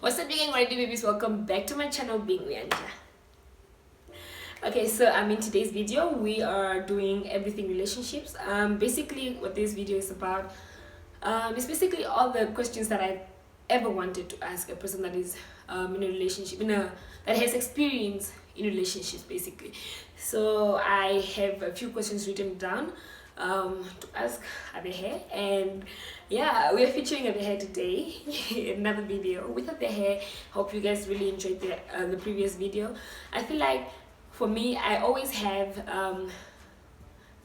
What's up, gang? What do, babies? Welcome back to my channel, being Ujandja. Okay, so in today's video we are doing everything relationships. Basically what this video is about is basically all the questions that I ever wanted to ask a person that is in a relationship, that has experience in relationships, basically. So I have a few questions written down to ask Avehe, and yeah, we are featuring Avehe today in another video with Avehe. Hope you guys really enjoyed the previous video. I feel like for me, I always have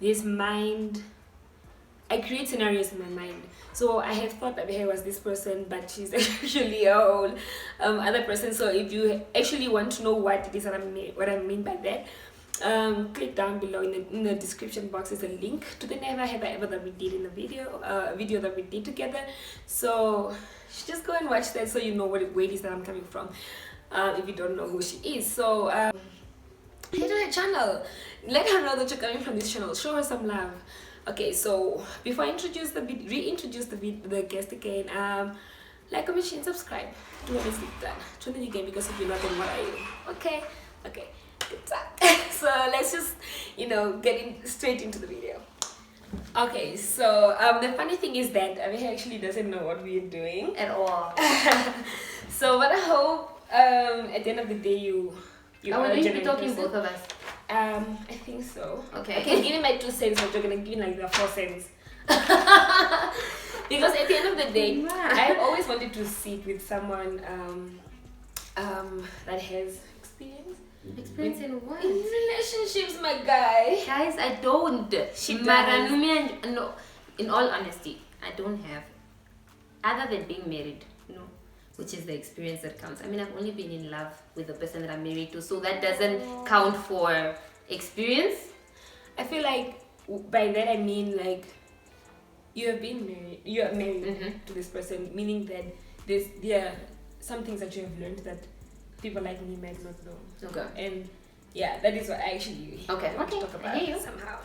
this mind. I create scenarios in my mind. So I have thought that Avehe was this person, but she's actually a whole other person. So if you actually want to know what it is that I mean by that, click down below in the description box is a link to the Never Have I Ever that we did in the video that we did together. So just go and watch that so you know where it is that I'm coming from, if you don't know who she is. So head to her channel, let her know that you're coming from this channel, show her some love. Okay, so before I reintroduce the guest again, like, comment, share, and subscribe. Do what is done. Turn the game, because if you're not, then what are you? Okay, good talk. So let's just get straight into the video. Okay, so the funny thing is that Avehe actually doesn't know what we're doing at all. So but I hope at the end of the day you are we going to be talking both of us? I think so. Okay. I can give you my 2 cents, but you're gonna give me like the 4 cents. Because at the end of the day, I've always wanted to sit with someone that has experience. Experience in what? In relationships, my guy. Guys, I don't. She does. No, in all honesty, I don't have. Other than being married, which is the experience that counts. I mean, I've only been in love with the person that I'm married to, so that doesn't count for experience. I feel like by that I mean like you are married to this person, meaning that there are some things that you have learned that people like me might not know. Okay. And yeah, that is what I actually want to talk about somehow.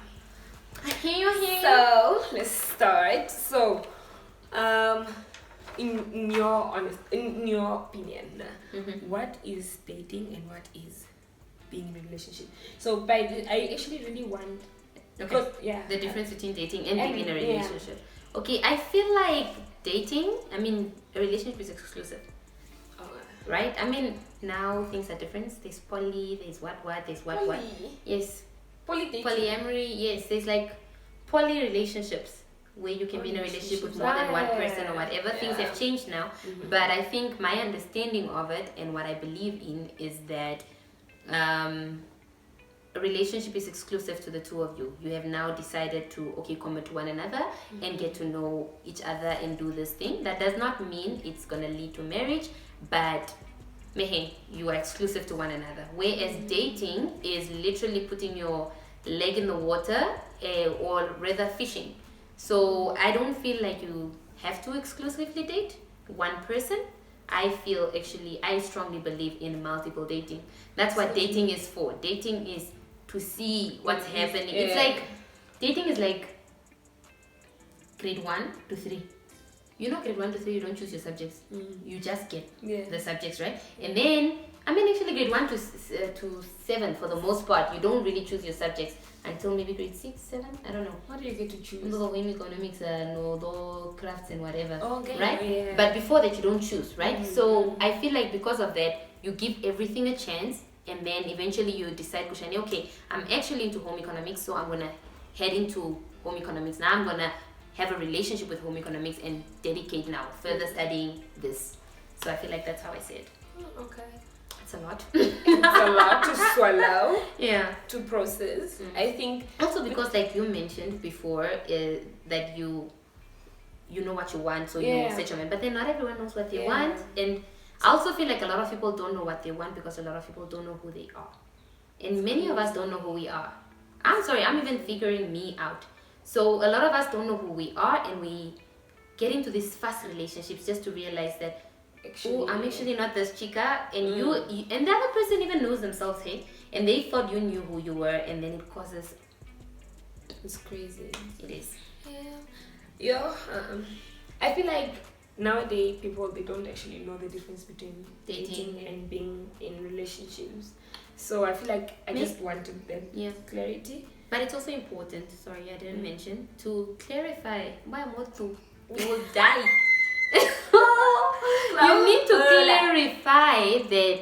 I hear you. So let's start. So in your opinion, what is dating and what is being in a relationship? So I actually really want the difference between dating and being in a relationship. Yeah. Okay, I feel like dating, I mean, a relationship is exclusive. Right? I mean, now things are different. There's poly, there's what, there's what. Yes. Polyamory, yes. There's like poly relationships where you can be in a relationship with more than one person or whatever. Yeah. Things have changed now. But I think my understanding of it and what I believe in is that a relationship is exclusive to the two of you. You have now decided to commit to one another and get to know each other and do this thing. That does not mean it's gonna lead to marriage, but you are exclusive to one another. Whereas dating is literally putting your leg in the water, or rather fishing. So I don't feel like you have to exclusively date one person. I strongly believe in multiple dating. That's what dating is for. Dating is to see what's happening. It's like, dating is like grade 1 to 3. Grade 1 to 3, you don't choose your subjects. You just get the subjects, right? And then, actually grade 1 to 7, for the most part, you don't really choose your subjects until maybe grade 6, 7, I don't know. What do you get to choose? The home economics, the crafts and whatever, right? Yeah. But before that, you don't choose, right? So I feel like because of that, you give everything a chance, and then eventually you decide, Kushani, okay, I'm actually into home economics, so I'm going to head into home economics. Now I'm going to have a relationship with home economics and dedicate now further studying this. So I feel like that's how I say it. Okay. It's a lot. It's a lot to swallow. Yeah. To process. I think also because, like you mentioned before, that you know what you want, so you set your mind. But then not everyone knows what they want, and I also feel like a lot of people don't know what they want because a lot of people don't know who they are, and many of us don't know who we are. I'm sorry, I'm even figuring me out. So a lot of us don't know who we are, and we get into these fast relationships just to realize that, I'm actually not this chica, and you and the other person even knows themselves, and they thought you knew who you were, and then it causes. It's crazy. It is. Yeah. I feel like nowadays people, they don't actually know the difference between Dating. dating and being in relationships. So I feel like I just wanted that clarity. But it's also important, sorry, I didn't mention, to clarify. Why motu? You will die. You need to clarify that,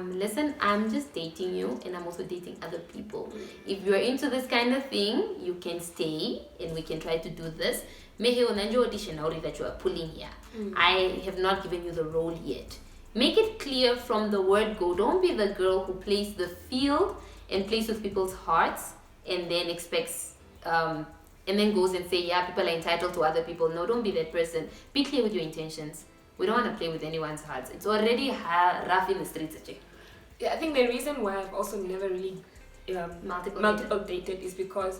listen, I'm just dating you and I'm also dating other people. If you're into this kind of thing, you can stay and we can try to do this. Mehe Ujandja audition that you are pulling here. I have not given you the role yet. Make it clear from the word go. Don't be the girl who plays the field and plays with people's hearts and then expects and then goes and say, yeah, people are entitled to other people. No, don't be that person. Be clear with your intentions. We don't want to play with anyone's hearts. It's already rough in the streets. Yeah, I think the reason why I've also never really multiple dated is because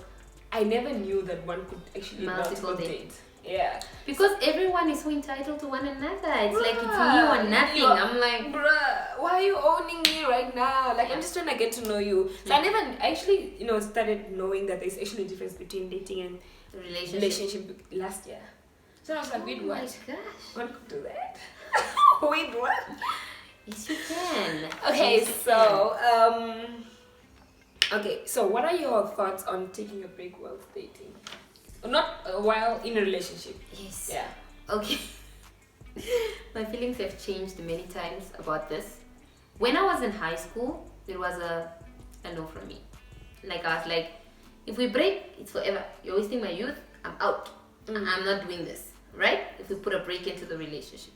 I never knew that one could actually multiple date. Yeah, because everyone is so entitled to one another. It's like it's me or nothing. I'm like, bruh, why are you owning me right now? Like, I'm just trying to get to know you. So I never actually, started knowing that there's actually a difference between dating and relationship last year. So I was like, wait, what? Oh my gosh, one could do that? Wait, what? Yes, you can. Okay, so what are your thoughts on taking a break while dating? Not while in a relationship. Yes. Yeah. Okay. My feelings have changed many times about this. When I was in high school, it was a no from me. Like, I was like, if we break, it's forever. You're wasting my youth. I'm out. I'm not doing this. Right? If we put a break into the relationship.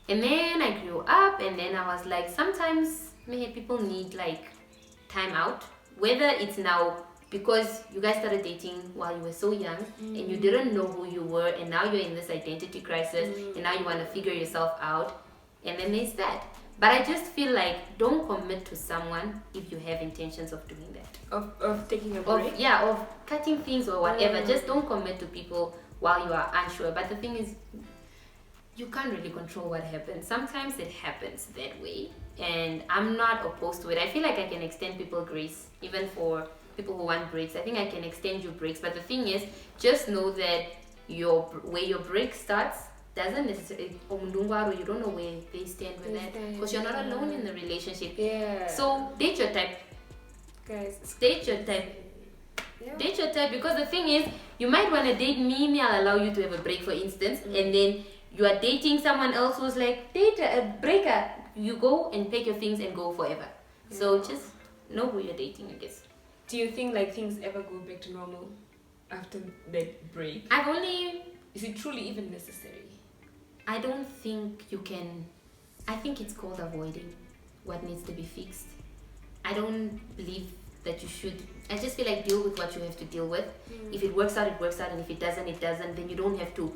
And then I grew up, and then I was like, sometimes people need like time out. Whether it's now because you guys started dating while you were so young and you didn't know who you were, and now you're in this identity crisis and now you want to figure yourself out, and then there's that. But I just feel like, don't commit to someone if you have intentions of doing that. Of taking a break? Of cutting things or whatever. Just don't commit to people while you are unsure. But the thing is, you can't really control what happens. Sometimes it happens that way, and I'm not opposed to it. I feel like I can extend people grace, even for people who want breaks. I think I can extend you breaks, but the thing is, just know that where your break starts doesn't necessarily, you don't know where they stand with that, because you're not alone in the relationship. Yeah. So date your type, guys. Date your type. Yeah. Date your type, because the thing is, you might want to date me. I'll allow you to have a break, for instance, and then you are dating someone else who's like, date a breaker. You go and pack your things and go forever. So just know who you're dating, I guess. Do you think like things ever go back to normal after that break? Is it truly even necessary? I don't think you can. I think it's called avoiding what needs to be fixed. I don't believe that you should. I just feel like deal with what you have to deal with. If it works out, it works out, and if it doesn't, it doesn't. Then you don't have to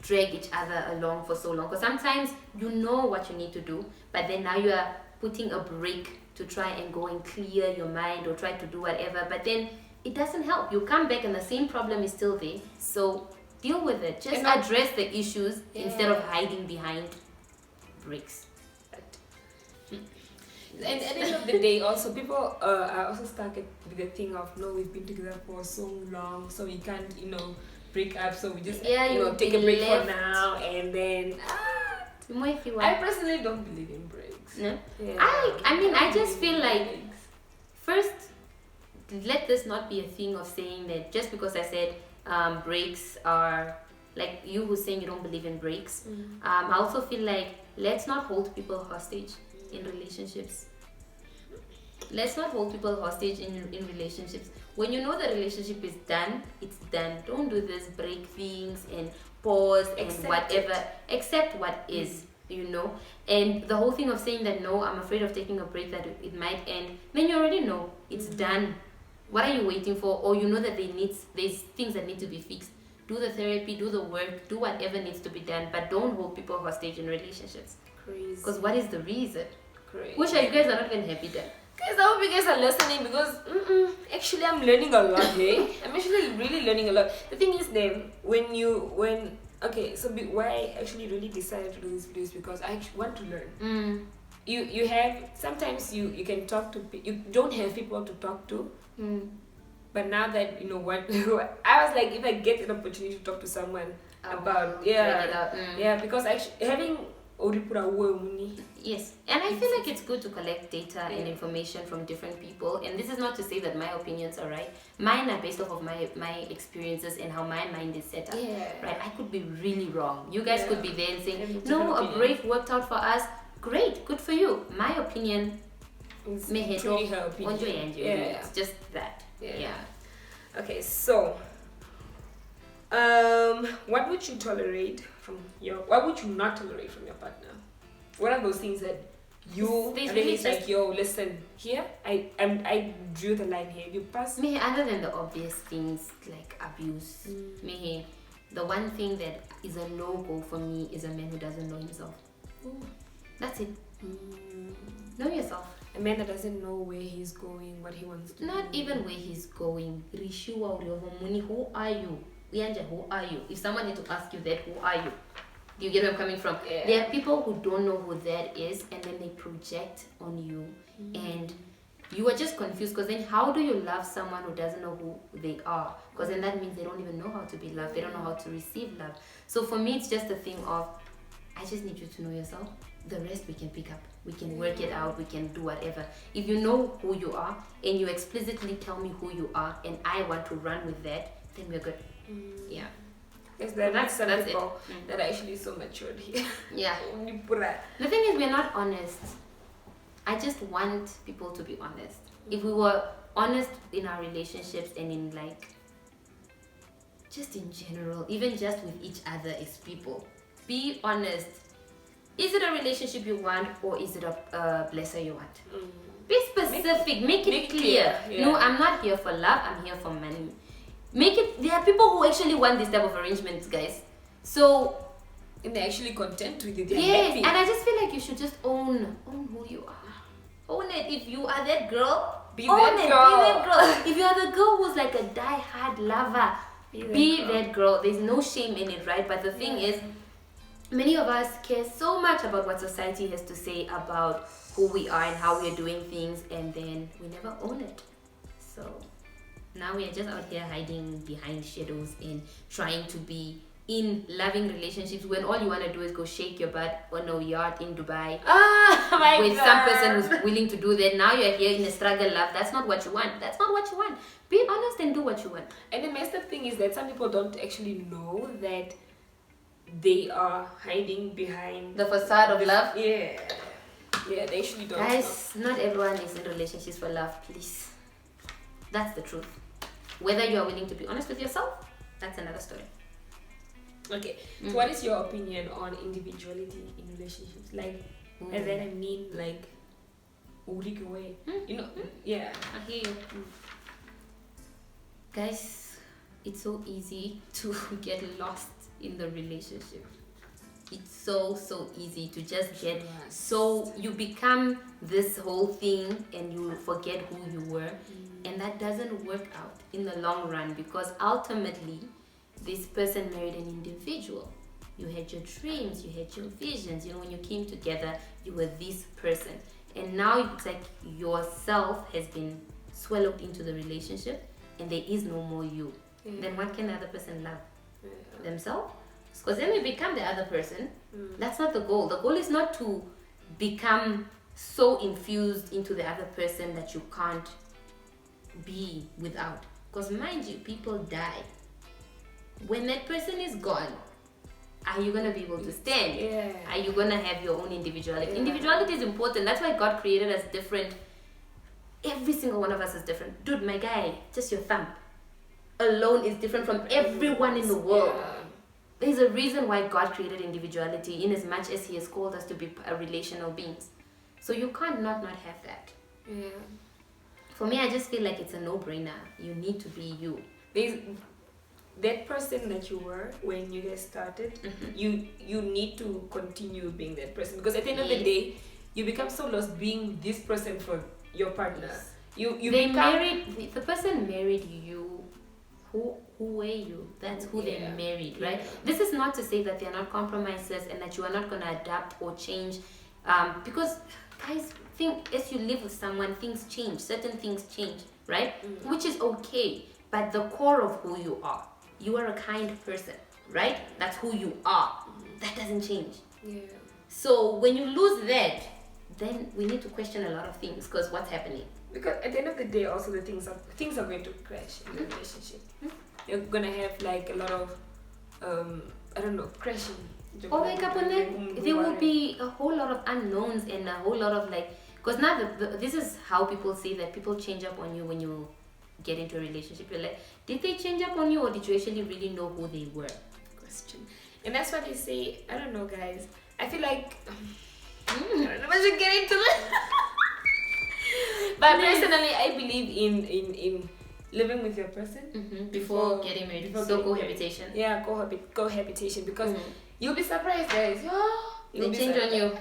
drag each other along for so long. Because sometimes you know what you need to do, but then now you are putting a break to try and go and clear your mind or try to do whatever, but then it doesn't help. You come back and the same problem is still there. So deal with it. Just address the issues instead of hiding behind breaks. And at the end of the day, also people are also stuck with the thing of, no, we've been together for so long, so we can't break up, so we just take a break for now, and then I personally don't believe in breaks. No? Yeah. I just feel like, first, let this not be a thing of saying that just because I said breaks are, like you who's saying you don't believe in breaks. I also feel like, let's not hold people hostage in relationships. Let's not hold people hostage in relationships. When you know the relationship is done, it's done. Don't do this break things and pause and whatever. Accept what is, And the whole thing of saying that, no, I'm afraid of taking a break, that it might end, then you already know it's done. What are you waiting for? Or you know that there's things that need to be fixed. Do the therapy, do the work, do whatever needs to be done, but don't hold people hostage in relationships. Crazy. Because what is the reason? Crazy. Which are you guys are not even happy then? Guys, I hope you guys are listening, because actually I'm learning a lot, hey? I'm actually really learning a lot. The thing is then, why I actually really decided to do this video is because I actually want to learn. You have, sometimes you can talk to, you don't have people to talk to. But now that, I was like, if I get an opportunity to talk to someone, about drag it out. yeah, because actually having oripura money. Yes, and I feel like it's good to collect data and information from different people. And this is not to say that my opinions are right. Mine are based off of my experiences and how my mind is set up. Yeah. Right? I could be really wrong. You guys could be there and saying, Different no, a opinions. break worked out for us. Great, good for you. My opinion, It's mehe truly to her opinion. Ujandja. Yeah. It's just that. Yeah. Okay, so what would you tolerate from what would you not tolerate from your partner? What are those things that you There's really really like, yo, listen, here I drew the line here. You pass. Mehe, other than the obvious things like abuse, mehe, the one thing that is a no-go for me is a man who doesn't know himself. That's it. Know yourself. A man that doesn't know where he's going, what he wants to Not do. even where he's going. Rishiwa Uriovomuni, who are you? Ujandja, who are you? If someone need to ask you that, who are you? Do you get where I'm coming from? Yeah. There are people who don't know who that is, and then they project on you, and you are just confused. Because then, how do you love someone who doesn't know who they are? Because then that means they don't even know how to be loved. They don't know how to receive love. So for me, it's just a thing of, I just need you to know yourself. The rest we can pick up. We can work it out. We can do whatever. If you know who you are and you explicitly tell me who you are, and I want to run with that, then we're good. Yeah. Because there are some that's people that are actually so matured here. Yeah. Oripura. The thing is, we're not honest. I just want people to be honest. If we were honest in our relationships and in like, just in general, even just with each other as people, be honest. Is it a relationship you want, or is it a blesser you want? Be specific. Make it clear. Yeah. No, I'm not here for love. I'm here for money. Make it. There are people who actually want this type of arrangements, guys. So And they're actually content with it. They're yes, happy. and I just feel like you should just own who you are. Own it. If you are that girl, Be own that it. girl. Be that girl. If you are the girl who's like a die-hard lover, be that girl. There's no shame in it, right? But the thing is, many of us care so much about what society has to say about who we are and how we're doing things, and then we never own it. So now we are just out here hiding behind shadows and trying to be in loving relationships when all you want to do is go shake your butt on a yacht in Dubai with some person who's willing to do that. Now you're here in a struggle love. That's not what you want. That's not what you want. Be honest and do what you want. And the messed up thing is that some people don't actually know that they are hiding behind The facade of love. Yeah, they actually don't Guys, not everyone is in relationships for love, please. That's the truth. Whether you are willing to be honest with yourself, that's another story. know. Okay, so what is your opinion on individuality in relationships? Like, and then I mean like, way. You know, yeah. I hear you. Guys, it's so easy to get lost in the relationship. It's so easy to just get so you become this whole thing and you forget who you were, and that doesn't work out in the long run, because ultimately this person married an individual. You had your dreams, you had your visions, you know, when you came together you were this person, and now it's like yourself has been swallowed into the relationship and there is no more you. Then what can the other person love? Themselves? Because then we become the other person. That's not the goal. The goal is not to become so infused into the other person that you can't be without. Because mind you, people die. When that person is gone, are you going to be able to stand? Yeah. Are you going to have your own individuality? Yeah. Individuality is important. That's why God created us different. Every single one of us is different. Dude, my guy, just your thumb alone is different from everyone in the world. Yeah. There's a reason why God created individuality, in as much as He has called us to be relational beings. So you can't not have that. Yeah. For me, I just feel like it's a no-brainer. You need to be you. There's that person that you were when you guys started. You need to continue being that person, because at the end of the day, you become so lost being this person for your partner. The person married you. Who were you? That's who they married, right? This is not to say that there are not compromises and that you are not going to adapt or change, because guys, think as you live with someone, things change. Certain things change, right? Which is okay. But the core of who you are a kind person. right? That's who you are. That doesn't change. Yeah. So when you lose that, then we need to question a lot of things, because what's happening? Because at the end of the day, also the things are going to crash in the relationship. You're gonna have like a lot of I don't know, crashing. Or wake up on that, there will be a whole lot of unknowns and a whole lot of like, because now this is how people say that people change up on you when you get into a relationship. You're like, did they change up on you, or did you actually really know who they were? Question. And that's what they say. I don't know, guys. I feel like I don't know if I should get into it. But personally, I believe in living with your person Before getting married. So cohabitation. Yeah, cohabitation, because you'll be surprised, guys. They change on you.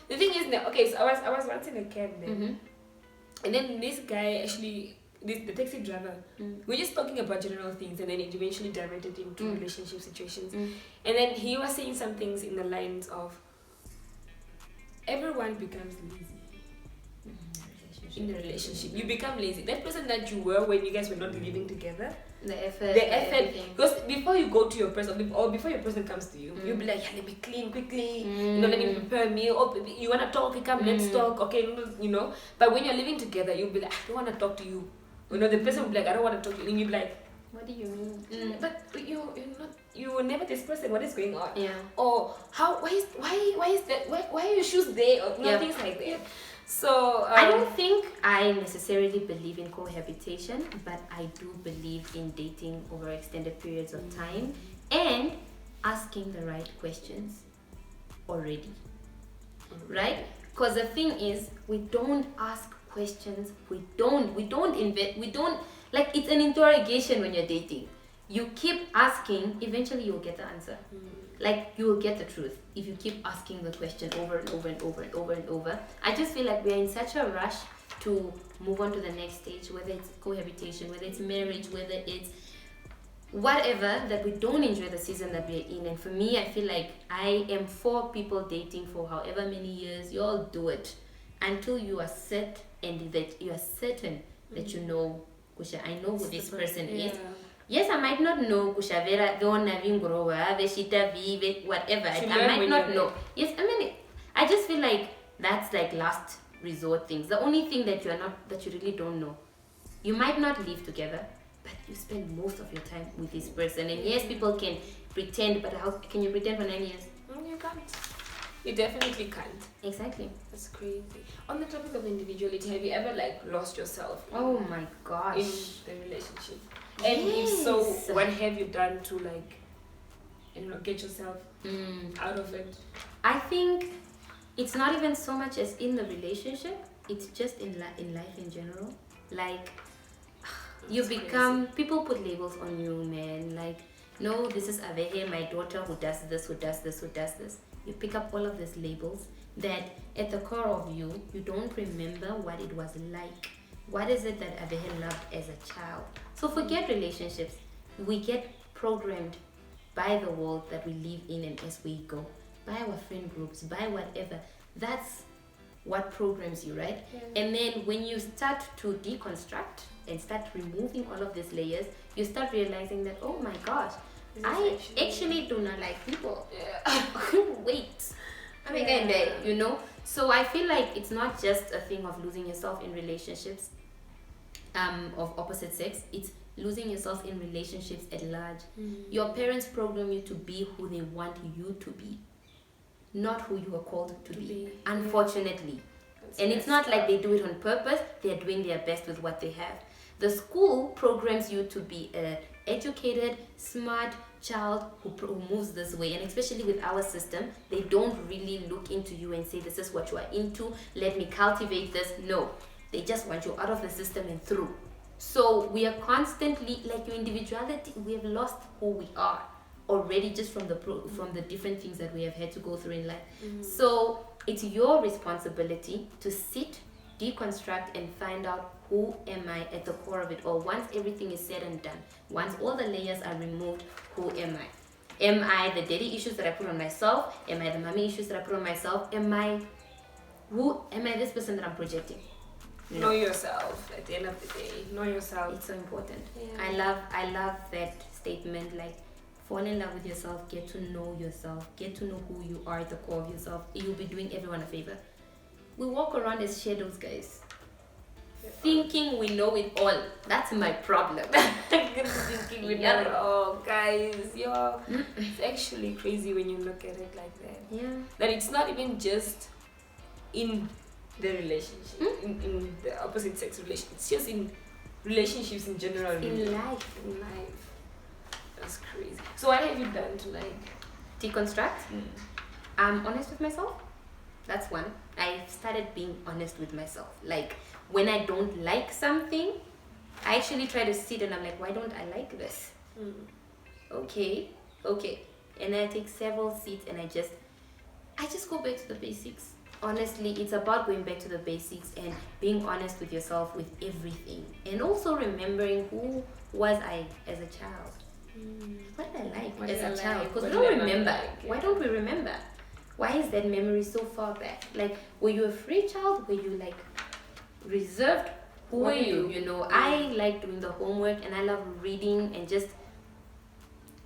The thing is, okay, so I was once in a cab then, and then this guy actually, the taxi driver, we're just talking about general things, and then it eventually diverted into relationship situations, and then he was saying some things in the lines of, everyone becomes lazy in the relationship. You become lazy. That person that you were when you guys were not living together, the effort. Because before you go to your person, or before your person comes to you, you'll be like, yeah, let me clean quickly, you know, let me prepare a meal. Oh, you wanna talk? Okay, come, let's talk. Okay, you know. But when you're living together, you'll be like, I don't wanna talk to you. You know, the person will be like, I don't wanna talk to you, and you'll be like, what do you mean? But you were never this person. What is going on? Yeah. Or why is that? Why are your shoes there? Or things like that. So I don't think I necessarily believe in cohabitation, but I do believe in dating over extended periods of time and asking the right questions already, right? Because the thing is, we don't ask questions. We don't like, it's an interrogation when you're dating. You keep asking, eventually you'll get the answer. Like, you will get the truth if you keep asking the question over and over and over and over and over. I just feel like we're in such a rush to move on to the next stage, whether it's cohabitation, whether it's marriage, whether it's whatever, that we don't enjoy the season that we're in. And for me, I feel like I am for people dating for however many years. You all do it until you are set and that you are certain that you know, Kusha, I know who this person is. Yes, I might not know Kushavera, whatever. I might not know. Yes, I mean, I just feel like that's like last resort things. The only thing that you really don't know. You might not live together, but you spend most of your time with this person. And yes, people can pretend, but how can you pretend for 9 years? You can't. You definitely can't. Exactly. That's crazy. On the topic of individuality, have you ever like lost yourself? Oh my gosh. In the relationship? And if so, what have you done to like, get yourself out of it? I think it's not even so much as in the relationship. It's just in life in general. Like, you become, people put labels on you, man. Like, no, this is Avehe, my daughter, who does this, who does this, who does this. You pick up all of these labels that at the core of you, you don't remember what it was like. What is it that Avehe loved as a child? So forget relationships. We get programmed by the world that we live in and as we go, by our friend groups, by whatever. That's what programs you, right? Yeah. And then when you start to deconstruct and start removing all of these layers, you start realizing that, oh my gosh, I actually do not like people. Yeah. Wait. You know? So I feel like it's not just a thing of losing yourself in relationships of opposite sex. It's losing yourself in relationships at large. Your parents program you to be who they want you to be, not who you are called to be. Unfortunately. And it's not like they do it on purpose. They're doing their best with what they have. The school programs you to be an educated, smart child who moves this way. And especially with our system, they don't really look into you and say, this is what you are into, let me cultivate this. No, they just want you out of the system and through. So we are constantly, like, your individuality, we have lost who we are already, just from the different things that we have had to go through in life. So it's your responsibility to sit, deconstruct, and find out, who am I at the core of it all? Once everything is said and done, once all the layers are removed, who am I? Am I the daddy issues that I put on myself? Am I the mommy issues that I put on myself? Am I this person that I'm projecting? Know yourself. At the end of the day, know yourself. It's so important. Yeah. I love that statement. Like, fall in love with yourself. Get to know yourself. Get to know who you are at the core of yourself. You'll be doing everyone a favor. We walk around as shadows, guys. Thinking we know it all. That's my problem. Thinking we know it all, guys. It's actually crazy when you look at it like that. Yeah. That it's not even just in the relationship, in the opposite sex relationship. It's just in relationships in general. In life. In life. That's crazy. So what have you done to Deconstruct? I'm honest with myself. That's one. I've started being honest with myself. Like, when I don't like something, I actually try to sit and I'm like, why don't I like this? Okay. And then I take several seats and I just go back to the basics. Honestly, it's about going back to the basics and being honest with yourself with everything. And also remembering who was I as a child. What did I like as a child? Because we don't remember. Why don't we remember? Why is that memory so far back? Like, were you a free child? Were you like reserved? Who were you? You know, I like doing the homework and I love reading and just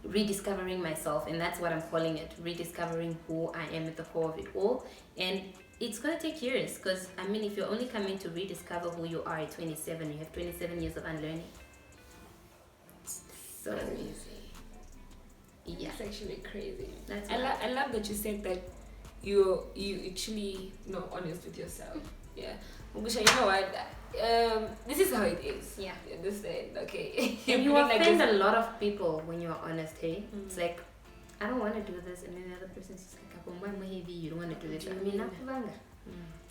rediscovering myself, and that's what I'm calling it, rediscovering who I am at the core of it all. And it's gonna take years, because I mean, if you're only coming to rediscover who you are at 27, you have 27 years of unlearning. So crazy. Yeah, it's actually crazy. That's I love that you said that you actually honest with yourself. Yeah, Mugusha, you know what? This is how it is. Yeah, you understand? Okay. And you offend a lot of people when you're honest. Hey, it's like, I don't want to do this, and then the other person's just like, "I'm heavy. You don't want to do this."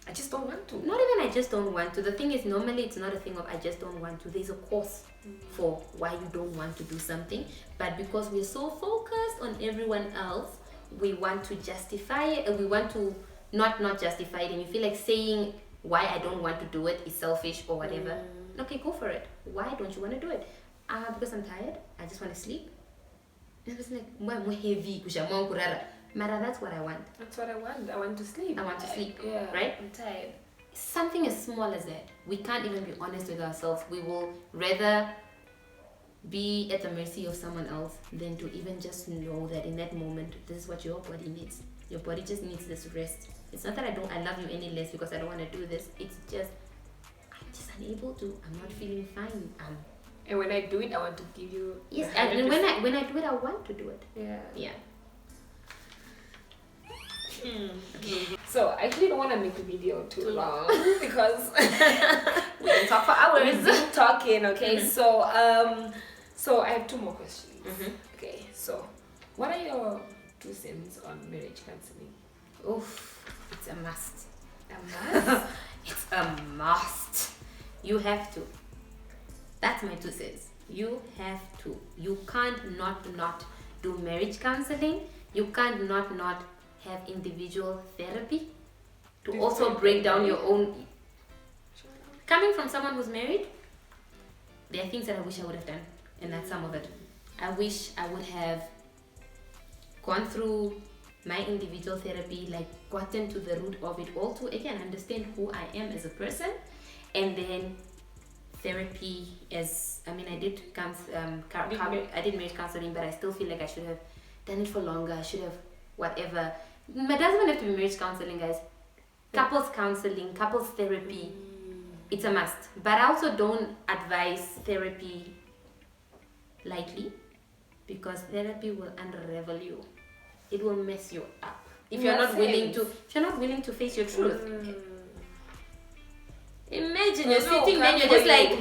I just don't want to. Not even I just don't want to. The thing is, normally it's not a thing of I just don't want to. There's a cause for why you don't want to do something. But because we're so focused on everyone else, we want to justify it, and we want to not justify it. And you feel like saying why I don't want to do it is selfish or whatever. Okay, go for it. Why don't you want to do it? Because I'm tired. I just want to sleep. And I was like, I'm heavy. Mara, that's what I want. That's what I want. I want to sleep. I want to sleep. Yeah. Right? I'm tired. Something as small as that. We can't even be honest with ourselves. We will rather be at the mercy of someone else than to even just know that in that moment, this is what your body needs. Your body just needs this rest. It's not that I love you any less because I don't want to do this. It's just, I'm just unable to. I'm not feeling fine. And when I do it, I want to give you. Yes, and when I do it, I want to do it. Yeah. Yeah. Okay. So I actually don't want to make the video too long because we can talk for hours. We've been talking. Okay. So I have 2 more questions. Okay. So, what are your 2 cents on marriage counseling? Oof, it's a must. A must? It's a must. You have to. That's my 2 cents. You have to. You can't not do marriage counseling. You can't not have individual therapy to also break down your own. Coming from someone who's married, there are things that I wish I would have done, and that's some of it. I wish I would have gone through my individual therapy, like gotten to the root of it all to again understand who I am as a person, and then therapy as I did I did marriage counseling, but I still feel like I should have done it for longer. I should have whatever. But it doesn't have to be marriage counseling, guys. Couples counseling, couples therapy, it's a must. But I also don't advise therapy lightly, because therapy will unravel you. It will mess you up if you're not willing to face your truth. Imagine you're sitting there and you're just like,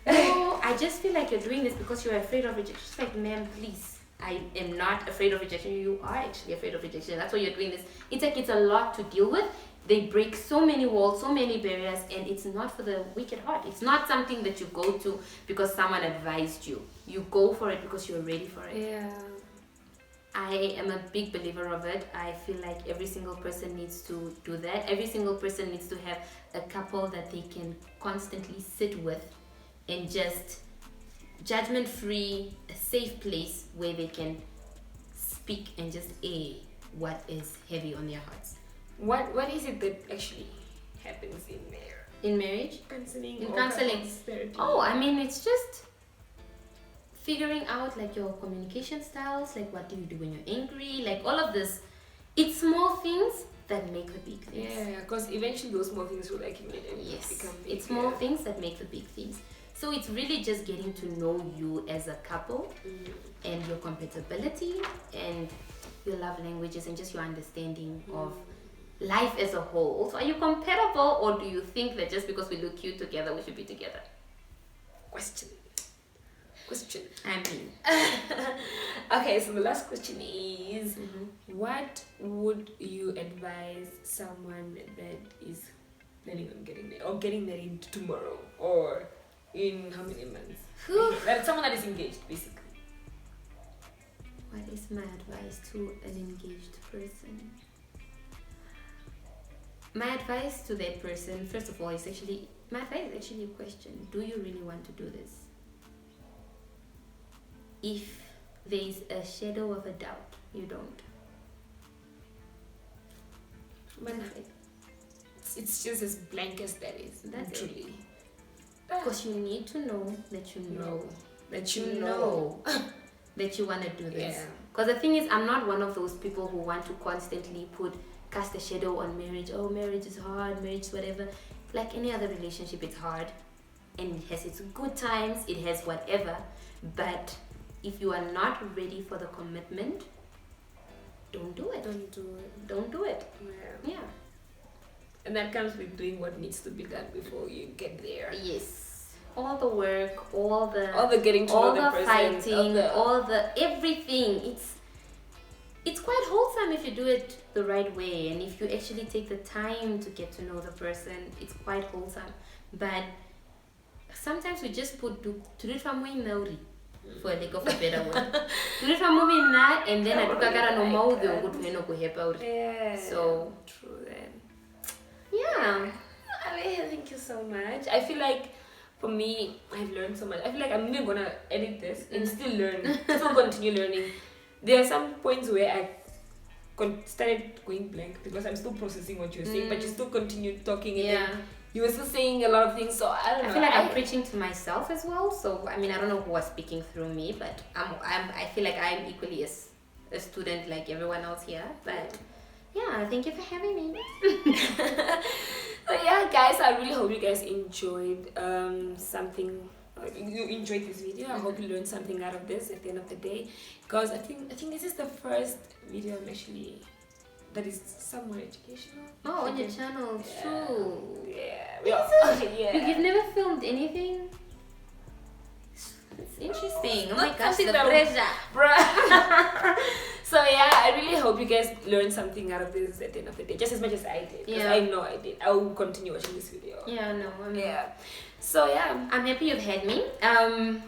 no, I just feel like you're doing this because you're afraid of rejection. Just like, ma'am, please. I am not afraid of rejection. You are actually afraid of rejection. That's why you're doing this. It's like it's a lot to deal with. They break so many walls, so many barriers, and it's not for the weak at heart. It's not something that you go to because someone advised you. You go for it because you're ready for it. Yeah. I am a big believer of it. I feel like every single person needs to do that. Every single person needs to have a couple that they can constantly sit with and just judgment-free, a safe place where they can speak and just air what is heavy on their hearts. What is it that actually happens in there? In marriage? Counseling. In or counseling. couples therapy? Oh, I mean, it's just figuring out like your communication styles, like what do you do when you're angry, like all of this. It's small things that make the big things. Yeah, because eventually those small things will accumulate and Yes, become big. it's small things that make the big things. So it's really just getting to know you as a couple and your compatibility and your love languages and just your understanding of life as a whole. So are you compatible, or do you think that just because we look cute together we should be together? Question. I mean, okay, so the last question is, what would you advise someone that is planning on getting married or getting married tomorrow or in how many months? Like someone that is engaged, basically. what is my advice to an engaged person? My advice to that person, first of all, is actually a question. Do you really want to do this? If there is a shadow of a doubt, you don't. It's just as blank as that is. That's truly. Because you need to know that you know that you know that you want to do this. Yeah. Because the thing is, I'm not one of those people who want to constantly cast a shadow on marriage. Oh, marriage is hard, marriage whatever. Like any other relationship, it's hard. And it has its good times, it has whatever. But if you are not ready for the commitment, don't do it. Don't do it. Yeah. And that comes with doing what needs to be done before you get there. Yes. All the work, all the getting to know the person, fighting, all the everything. It's quite wholesome if you do it the right way, and if you actually take the time to get to know the person, it's quite wholesome. But sometimes we just put to do it from Nauri, for lack of a better word. To do it from moving that, and then I took a cara no mouth and yeah. So true then. Yeah. Thank you so much. I feel like for me, I've learned so much. I feel like I'm even gonna edit this and still learn, still continue learning. There are some points where I started going blank because I'm still processing what you're saying, but you still continue talking and then you were still saying a lot of things. So I don't know. I feel like I'm preaching to myself as well. So I mean, I don't know who was speaking through me, but I feel like I'm equally as a student like everyone else here. But yeah, thank you for having me. So yeah, guys, I really hope you guys enjoyed something. You enjoyed this video. I hope you learned something out of this at the end of the day, because I think this is the first video I'm actually that is somewhat educational. Oh, on your channel, true. Yeah. You've never filmed anything? It's interesting. Oh my gosh, the that pressure. Bruh. So yeah, I really hope you guys learned something out of this at the end of the day, just as much as I did. Because I know I did. I will continue watching this video. Yeah, no, So yeah, I'm happy you've had me.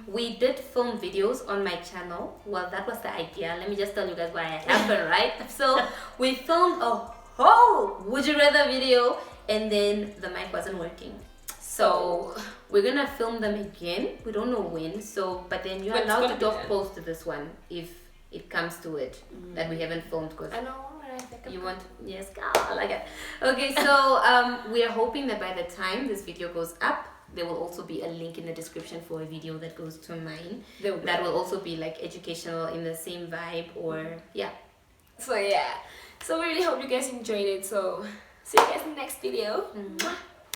We did film videos on my channel. Well, that was the idea. Let me just tell you guys why it happened, right? So we filmed a whole Would You Rather video, and then the mic wasn't working. So we're gonna film them again. We don't know when. So, but then you're allowed to post this one if it comes to it that we haven't filmed, because I know. You want, yes, I like it. Okay, so we are hoping that by the time this video goes up, there will also be a link in the description for a video that goes to mine. That will also be like educational in the same vibe, or yeah. So yeah, so we really hope you guys enjoyed it. So see you guys in the next video.